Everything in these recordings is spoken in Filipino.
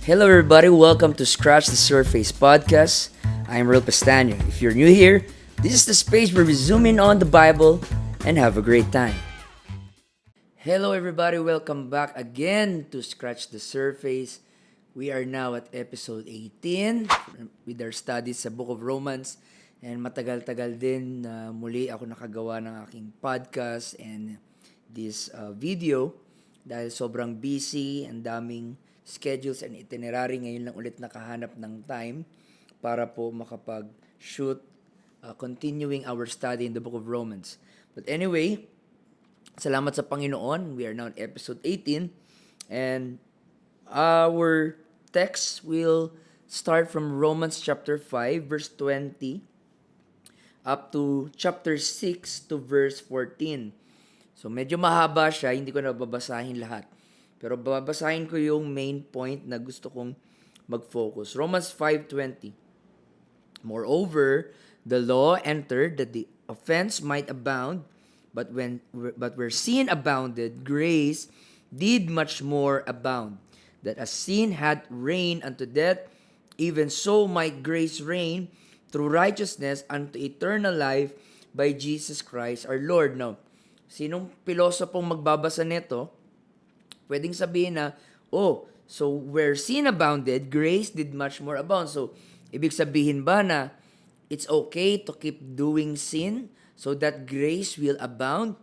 Hello, everybody. Welcome to Scratch the Surface podcast. I'm Real Pestano. If you're new here, this is the space where we zoom in on the Bible and have a great time. Hello, everybody. Welcome back again to Scratch the Surface. We are now at episode 18 with our studies sa Book of Romans. And matagal-tagal din na muli ako nakagawa ng aking podcast and this video dahil sobrang busy, ang daming schedules and itinerary. Ngayon lang ulit nakahanap ng time para po makapag-shoot continuing our study in the Book of Romans. But anyway, salamat sa Panginoon. We are now in episode 18 and our text will start from Romans chapter 5 verse 20 up to chapter 6 to verse 14. So medyo mahaba siya, hindi ko na babasahin lahat. Pero babasahin ko yung main point na gusto kong mag-focus. Romans 5:20. Moreover, the law entered that the offense might abound, but where sin abounded, grace did much more abound. That as sin had reigned unto death, even so might grace reign through righteousness unto eternal life by Jesus Christ our Lord. Now, sinong pilosopong magbabasa nito? Pwedeng sabihin na, so where sin abounded, grace did much more abound. So, ibig sabihin ba na it's okay to keep doing sin so that grace will abound?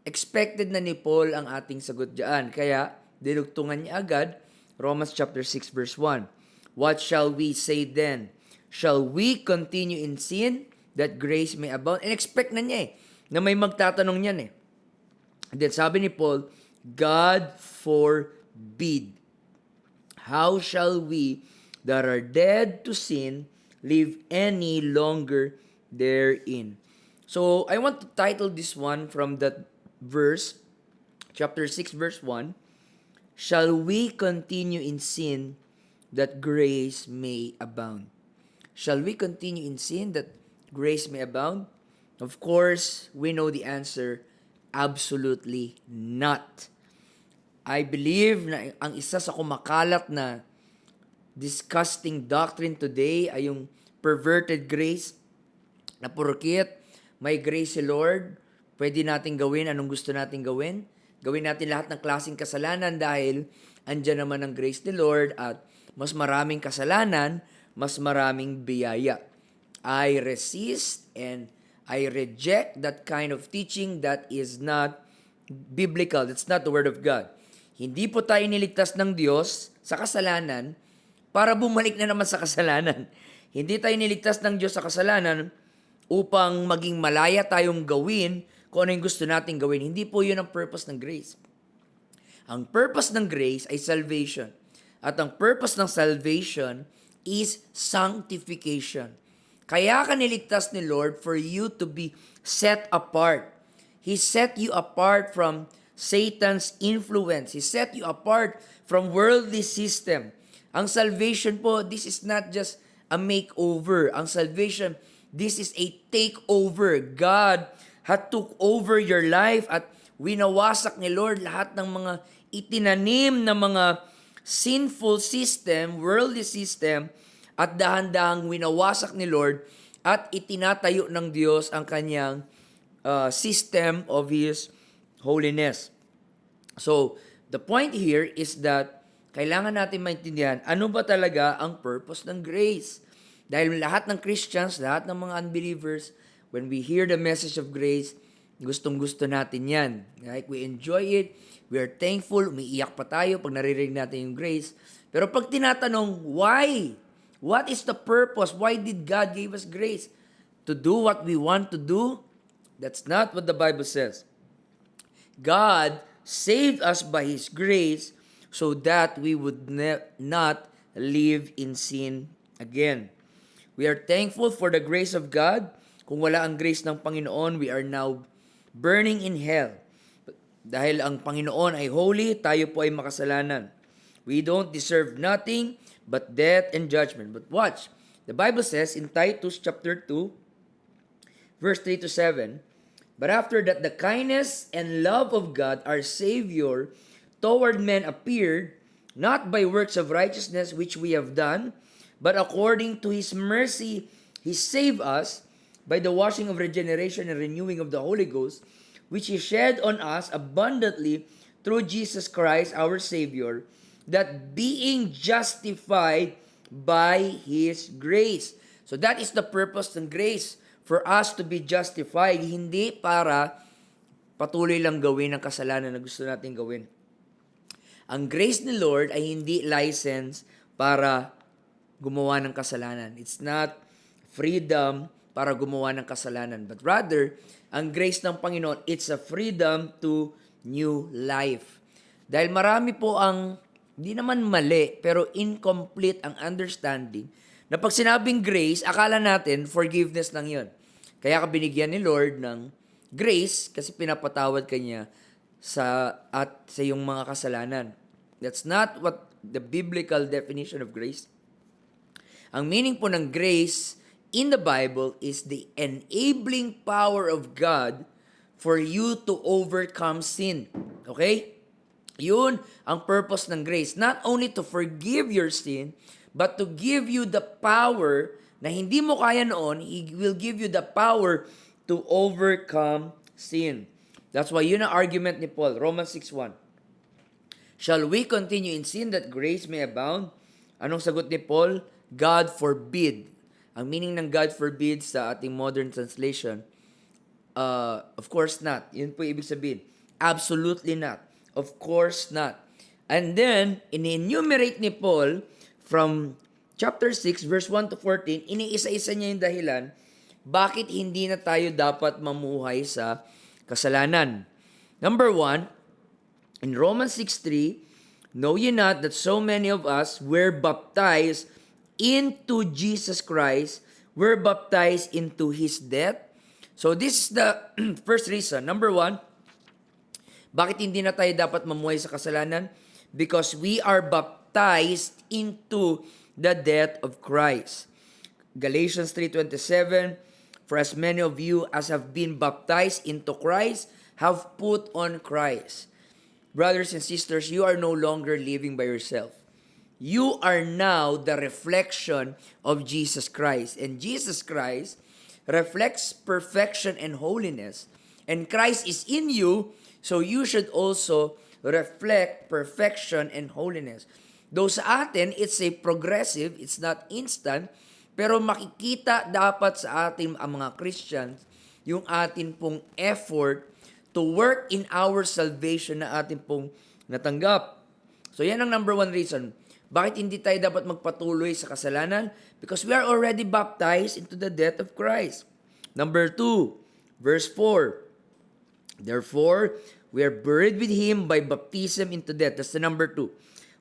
Expected na ni Paul ang ating sagot diyan. Kaya, dinugtungan niya agad, Romans chapter 6 verse 1. What shall we say then? Shall we continue in sin that grace may abound? And expect na niya na may magtatanong niyan And then sabi ni Paul, God forbid. How shall we that are dead to sin live any longer therein? So, I want to title this one from that verse, chapter 6, verse 1, Shall we continue in sin that grace may abound? Shall we continue in sin that grace may abound? Of course, we know the answer, absolutely not. I believe na ang isa sa kumakalat na disgusting doctrine today ay yung perverted grace na porket may grace si Lord, pwede natin gawin anong gusto natin gawin. Gawin natin lahat ng klaseng kasalanan dahil andyan naman ang grace ni Lord at mas maraming kasalanan, mas maraming biyaya. I resist and I reject that kind of teaching that is not biblical. That's not the Word of God. Hindi po tayo niligtas ng Diyos sa kasalanan para bumalik na naman sa kasalanan. Hindi tayo niligtas ng Diyos sa kasalanan upang maging malaya tayong gawin kung ano yung gusto nating gawin. Hindi po yun ang purpose ng grace. Ang purpose ng grace ay salvation. At ang purpose ng salvation is sanctification. Kaya ka niligtas ni Lord for you to be set apart. He set you apart from Satan's influence. He set you apart from worldly system. Ang salvation po, this is not just a makeover. Ang salvation, this is a takeover. God had took over your life at winawasak ni Lord lahat ng mga itinanim na mga sinful system, worldly system, at dahan-dahang winawasak ni Lord at itinatayo ng Diyos ang kanyang system of His holiness. So, the point here is that kailangan natin maintindihan ano ba talaga ang purpose ng grace. Dahil lahat ng Christians, lahat ng mga unbelievers, when we hear the message of grace, gustong-gusto natin yan. Like, we enjoy it, we are thankful, umiiyak pa tayo pag naririnig natin yung grace. Pero pag tinatanong, why? What is the purpose? Why did God give us grace? To do what we want to do? That's not what the Bible says. God saved us by His grace so that we would not live in sin again. We are thankful for the grace of God. Kung wala ang grace ng Panginoon, we are now burning in hell. Dahil ang Panginoon ay holy, tayo po ay makasalanan. We don't deserve nothing but death and judgment. But watch, the Bible says in Titus chapter 2, verse 3 to 7, But after that the kindness and love of God, our Savior, toward men appeared, not by works of righteousness which we have done, but according to His mercy, He saved us by the washing of regeneration and renewing of the Holy Ghost, which He shed on us abundantly through Jesus Christ our Savior, that being justified by His grace. So that is the purpose ng grace, for us to be justified, hindi para patuloy lang gawin ang kasalanan na gusto natin gawin. Ang grace ni Lord ay hindi license para gumawa ng kasalanan. It's not freedom para gumawa ng kasalanan, but rather, ang grace ng Panginoon, it's a freedom to new life. Dahil marami po ang, di naman mali, pero incomplete ang understanding, na pag sinabing grace, akala natin forgiveness lang yun. Kaya ka binigyan ni Lord ng grace kasi pinapatawad ka niya sa iyong mga kasalanan. That's not what the biblical definition of grace. Ang meaning po ng grace in the Bible is the enabling power of God for you to overcome sin. Okay? Yun ang purpose ng grace. Not only to forgive your sin, but to give you the power na hindi mo kaya noon, He will give you the power to overcome sin. That's why yun ang argument ni Paul, Romans 6:1. Shall we continue in sin that grace may abound? Anong sagot ni Paul? God forbid. Ang meaning ng God forbid sa ating modern translation, of course not. Yun po ibig sabihin. Absolutely not. Of course not. And then, in-enumerate ni Paul from chapter 6, verse 1 to 14, iniisa-isa niya yung dahilan bakit hindi na tayo dapat mamuhay sa kasalanan. Number 1, in Romans 6:3, know ye not that so many of us were baptized into Jesus Christ, were baptized into His death? So this is the first reason. Number 1, bakit hindi na tayo dapat mamuhay sa kasalanan? Because we are baptized into the death of Christ. Galatians 3:27, for as many of you as have been baptized into Christ have put on Christ. Brothers and sisters, you are no longer living by yourself. You are now the reflection of Jesus Christ. And Jesus Christ reflects perfection and holiness. And Christ is in you, so you should also reflect perfection and holiness. Though sa atin, it's a progressive, it's not instant, pero makikita dapat sa atin ang mga Christians yung atin pong effort to work in our salvation na atin pong natanggap. So yan ang number 1 reason. Bakit hindi tayo dapat magpatuloy sa kasalanan? Because we are already baptized into the death of Christ. Number 2, verse 4. Therefore, we are buried with Him by baptism into death. That's the number 2.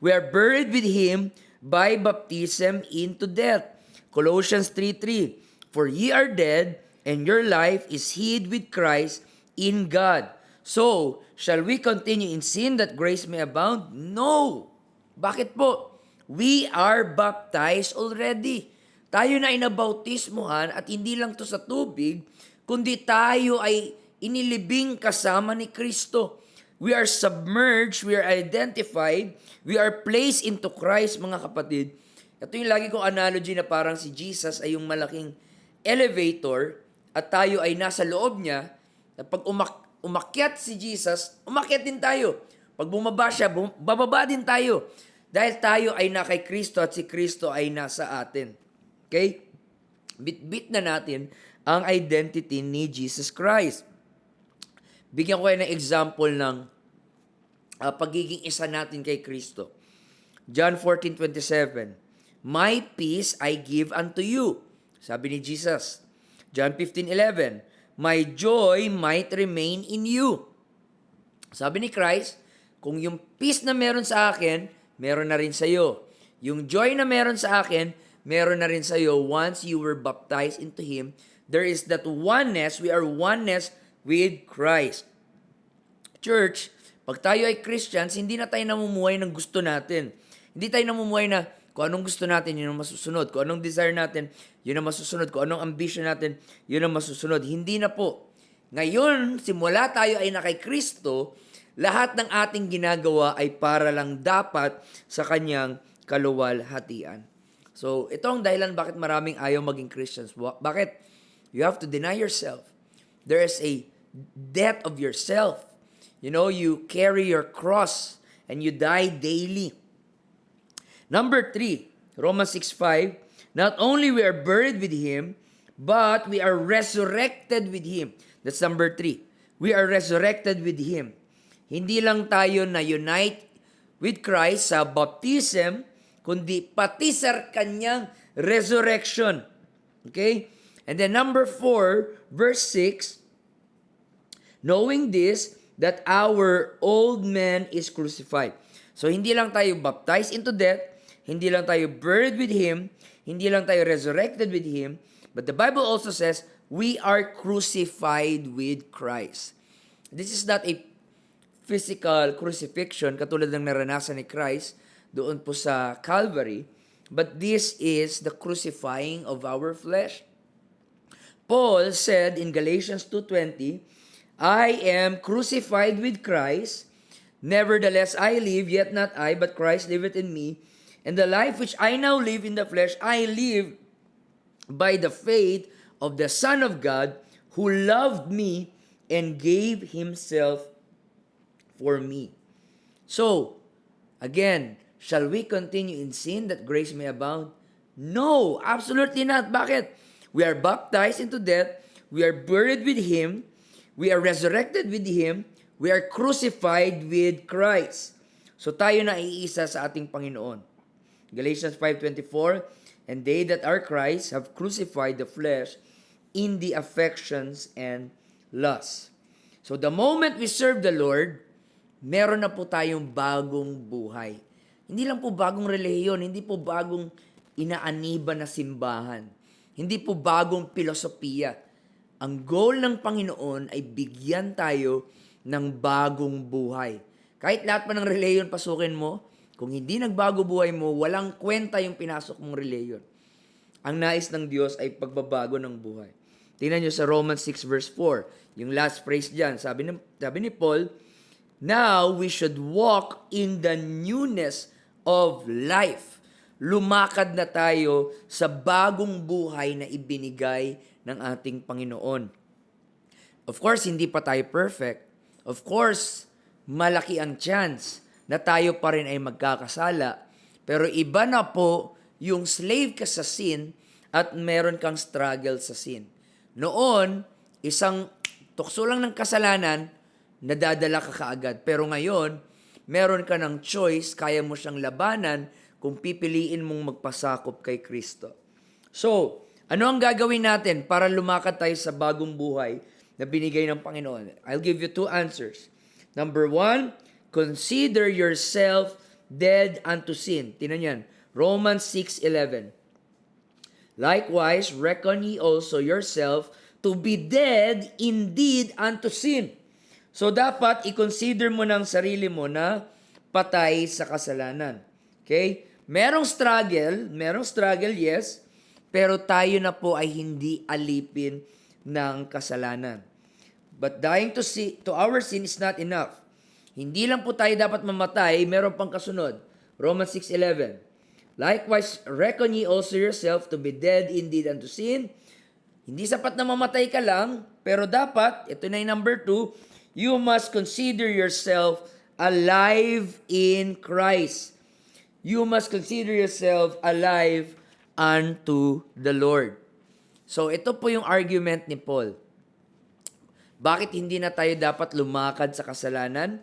We are buried with Him by baptism into death. Colossians 3:3. For ye are dead, and your life is hid with Christ in God. So, shall we continue in sin that grace may abound? No! Bakit po? We are baptized already. Tayo na inabautismuhan at hindi lang to sa tubig, kundi tayo ay inilibing kasama ni Kristo. We are submerged, we are identified, we are placed into Christ, mga kapatid. Ito yung lagi kong analogy na parang si Jesus ay yung malaking elevator at tayo ay nasa loob niya. At pag umakyat si Jesus, umakyat din tayo. Pag bumaba siya, bababa din tayo. Dahil tayo ay na kay Kristo at si Kristo ay nasa atin. Okay? Bit-bit na natin ang identity ni Jesus Christ. Bigyan ko kayo ng example ng pagiging isa natin kay Kristo. John 14:27. My peace I give unto you. Sabi ni Jesus. John 15:11. My joy might remain in you. Sabi ni Christ, kung yung peace na meron sa akin, meron na rin sa iyo. Yung joy na meron sa akin, meron na rin sa iyo once you were baptized into Him. There is that oneness, we are oneness with Christ. Church, pag tayo ay Christians, hindi na tayo namumuhay ng gusto natin. Hindi tayo namumuhay na kung anong gusto natin, yun ang masusunod. Kung anong desire natin, yun ang masusunod. Kung anong ambition natin, yun ang masusunod. Hindi na po. Ngayon, simula tayo ay na kay Kristo, lahat ng ating ginagawa ay para lang dapat sa kanyang kaluwalhatian. So, ito ang dahilan bakit maraming ayaw maging Christians. Bakit? You have to deny yourself. There is a death of yourself. You carry your cross and you die daily. Number 3, Romans 6:5, not only we are buried with Him, but we are resurrected with Him. That's number 3. We are resurrected with Him. Hindi lang tayo na-unite with Christ sa baptism, kundi pati sa kanyang resurrection. Okay? And then number 4, verse 6, knowing this, that our old man is crucified. So, hindi lang tayo baptized into death, hindi lang tayo buried with Him, hindi lang tayo resurrected with Him, but the Bible also says, we are crucified with Christ. This is not a physical crucifixion katulad ng naranasan ni Christ doon po sa Calvary, but this is the crucifying of our flesh. Paul said in Galatians 2:20, I am crucified with Christ, nevertheless I live, yet not I, but Christ liveth in me. And the life which I now live in the flesh, I live by the faith of the Son of God, who loved me and gave Himself for me. So, again, shall we continue in sin that grace may abound? No, absolutely not. Bakit? We are baptized into death, we are buried with Him, we are resurrected with Him, we are crucified with Christ. So tayo na iisa sa ating Panginoon. Galatians 5:24, and they that are Christ have crucified the flesh in the affections and lusts. So the moment we serve the Lord, meron na po tayong bagong buhay. Hindi lang po bagong relihiyon, hindi po bagong inaaniba na simbahan, hindi po bagong filosofiya. Ang goal ng Panginoon ay bigyan tayo ng bagong buhay. Kahit lahat pa ng relihiyon pasukin mo, kung hindi nagbago buhay mo, walang kwenta yung pinasok mong relihiyon. Ang nais ng Diyos ay pagbabago ng buhay. Tingnan nyo sa Romans 6 verse 4, yung last phrase dyan, sabi ni Paul, now we should walk in the newness of life. Lumakad na tayo sa bagong buhay na ibinigay ng ating Panginoon. Of course, hindi pa tayo perfect. Of course, malaki ang chance na tayo pa rin ay magkakasala. Pero iba na po yung slave ka sa sin at meron kang struggle sa sin. Noon, isang tukso lang ng kasalanan, nadadala ka kaagad. Pero ngayon, meron ka ng choice, kaya mo siyang labanan kung pipiliin mong magpasakop kay Kristo. So, ano ang gagawin natin para lumakad tayo sa bagong buhay na binigay ng Panginoon? I'll give you 2 answers. Number 1, consider yourself dead unto sin. Tingnan yan, Romans 6:11. Likewise, reckon ye also yourself to be dead indeed unto sin. So, dapat i-consider mo ng sarili mo na patay sa kasalanan. Okay? Merong struggle, yes, pero tayo na po ay hindi alipin ng kasalanan. But dying to our sin is not enough. Hindi lang po tayo dapat mamatay, meron pang kasunod. Romans 6:11. Likewise, reckon ye also yourself to be dead indeed unto sin. Hindi sapat na mamatay ka lang, pero dapat, ito na yung number 2, you must consider yourself alive in Christ. You must consider yourself alive unto the Lord. So, ito po yung argument ni Paul. Bakit hindi na tayo dapat lumakad sa kasalanan?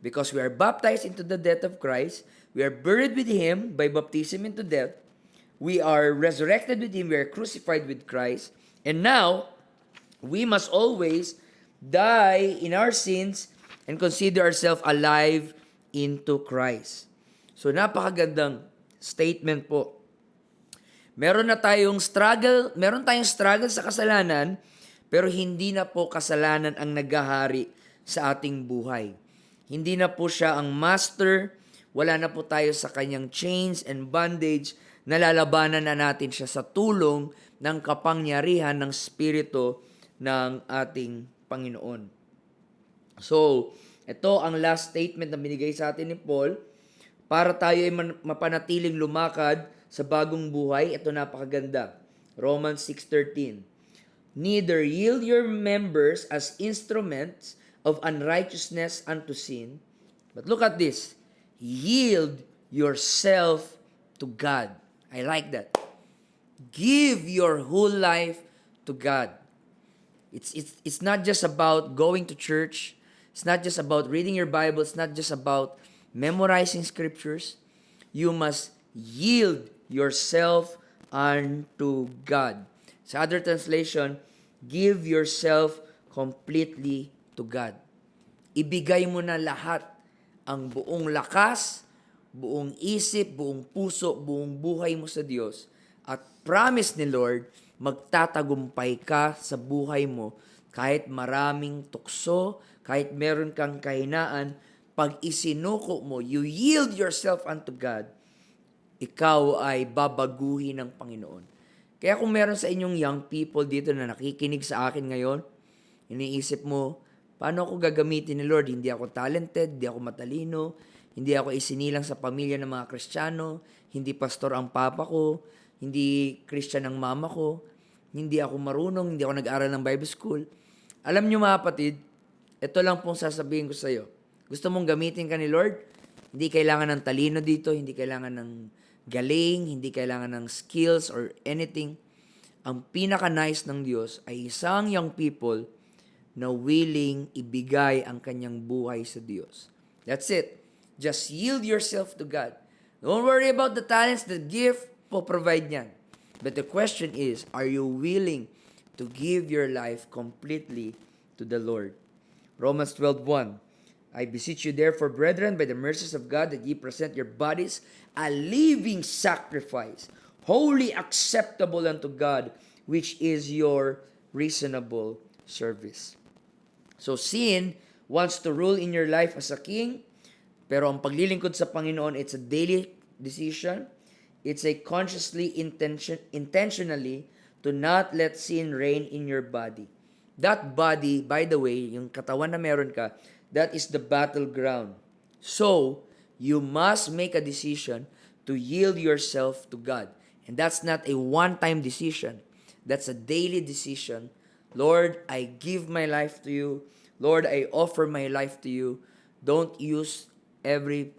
Because we are baptized into the death of Christ. We are buried with Him by baptism into death. We are resurrected with Him. We are crucified with Christ. And now, we must always die in our sins and consider ourselves alive into Christ. So, napakagandang statement po. Meron tayong struggle sa kasalanan, pero hindi na po kasalanan ang naghahari sa ating buhay. Hindi na po siya ang master, wala na po tayo sa kanyang chains and bondage, nalalabanan na natin siya sa tulong ng kapangyarihan ng Espiritu ng ating Panginoon. So, Ito ang last statement na binigay sa atin ni Paul para tayo ay mapanatiling lumakad sa bagong buhay. Ito napakaganda. Romans 6:13. Neither yield your members as instruments of unrighteousness unto sin, but look at this. Yield yourself to God. I like that. Give your whole life to God. It's not just about going to church. It's not just about reading your Bible. It's not just about memorizing scriptures. You must yield yourself unto God. Sa other translation, give yourself completely to God. Ibigay mo na lahat, ang buong lakas, buong isip, buong puso, buong buhay mo sa Diyos. At promise ni Lord, magtatagumpay ka sa buhay mo kahit maraming tukso, kahit meron kang kahinaan, pag isinuko mo, you yield yourself unto God, ikaw ay babaguhin ng Panginoon. Kaya kung meron sa inyong young people dito na nakikinig sa akin ngayon, iniisip mo, paano ako gagamitin ni Lord? Hindi ako talented, hindi ako matalino, hindi ako isinilang sa pamilya ng mga Kristiyano, hindi pastor ang papa ko, hindi Christian ang mama ko, hindi ako marunong, hindi ako nag-aral ng Bible school. Alam niyo mga kapatid, ito lang pong sasabihin ko sa iyo. Gusto mong gamitin ka ni Lord? Hindi kailangan ng talino dito, hindi kailangan ng galing, hindi kailangan ng skills or anything. Ang pinaka-nice ng Diyos ay isang young people na willing ibigay ang kanyang buhay sa Diyos. That's it. Just yield yourself to God. Don't worry about the talents, the gift, po-provide niyan. But the question is, are you willing to give your life completely to the Lord? Romans 12:1. I beseech you therefore, brethren, by the mercies of God, that ye present your bodies a living sacrifice, wholly acceptable unto God, which is your reasonable service. So sin wants to rule in your life as a king, pero ang paglilingkod sa Panginoon, it's a daily decision. It's a consciously intentionally to not let sin reign in your body. That body, by the way, yung katawan na meron ka, that is the battleground. So, you must make a decision to yield yourself to God. And that's not a one-time decision. That's a daily decision. Lord, I give my life to you. Lord, I offer my life to you. Don't use every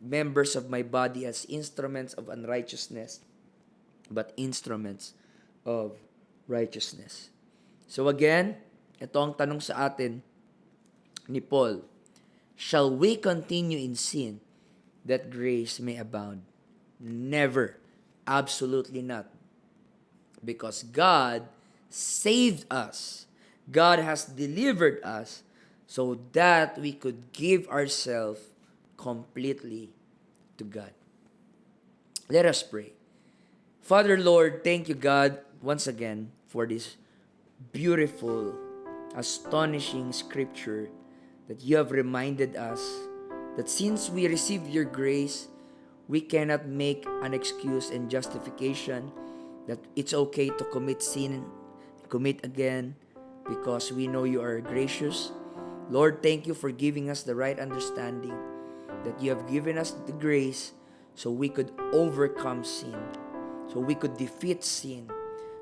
members of my body as instruments of unrighteousness, but instruments of righteousness. So again, ito ang tanong sa atin ni Paul. Shall we continue in sin that grace may abound? Never. Absolutely not. Because God saved us. God has delivered us so that we could give ourselves completely to God. Let us pray. Father, Lord, thank you, God, once again for this beautiful, astonishing scripture that you have reminded us that since we received your grace, we cannot make an excuse and justification that it's okay to commit sin, commit again, because we know you are gracious. Lord, thank you for giving us the right understanding, that you have given us the grace so we could overcome sin, so we could defeat sin,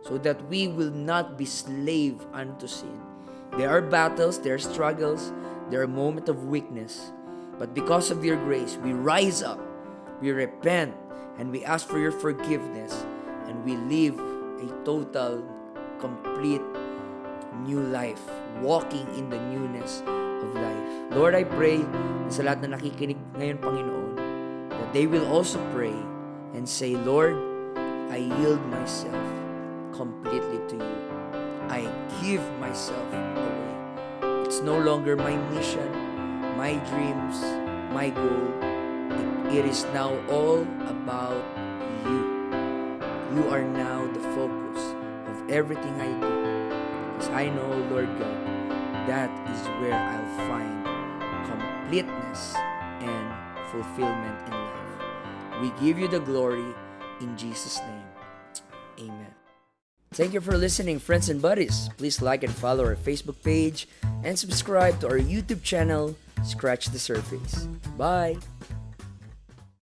so that we will not be slave unto sin. There are battles, there are struggles, there are moments of weakness, but because of your grace, we rise up, we repent, and we ask for your forgiveness, and we live a total, complete new life, walking in the newness of life. Lord, I pray na sa lahat na nakikinig ngayon, Panginoon, that they will also pray and say, Lord, I yield myself completely to you. I give myself away. It's no longer my mission, my dreams, my goal. It is now all about you. You are now the focus of everything I do. Because I know, Lord God, that is where I'll find completeness and fulfillment in life. We give you the glory in Jesus' name. Amen. Thank you for listening, friends and buddies. Please like and follow our Facebook page and subscribe to our YouTube channel, Scratch the Surface. Bye!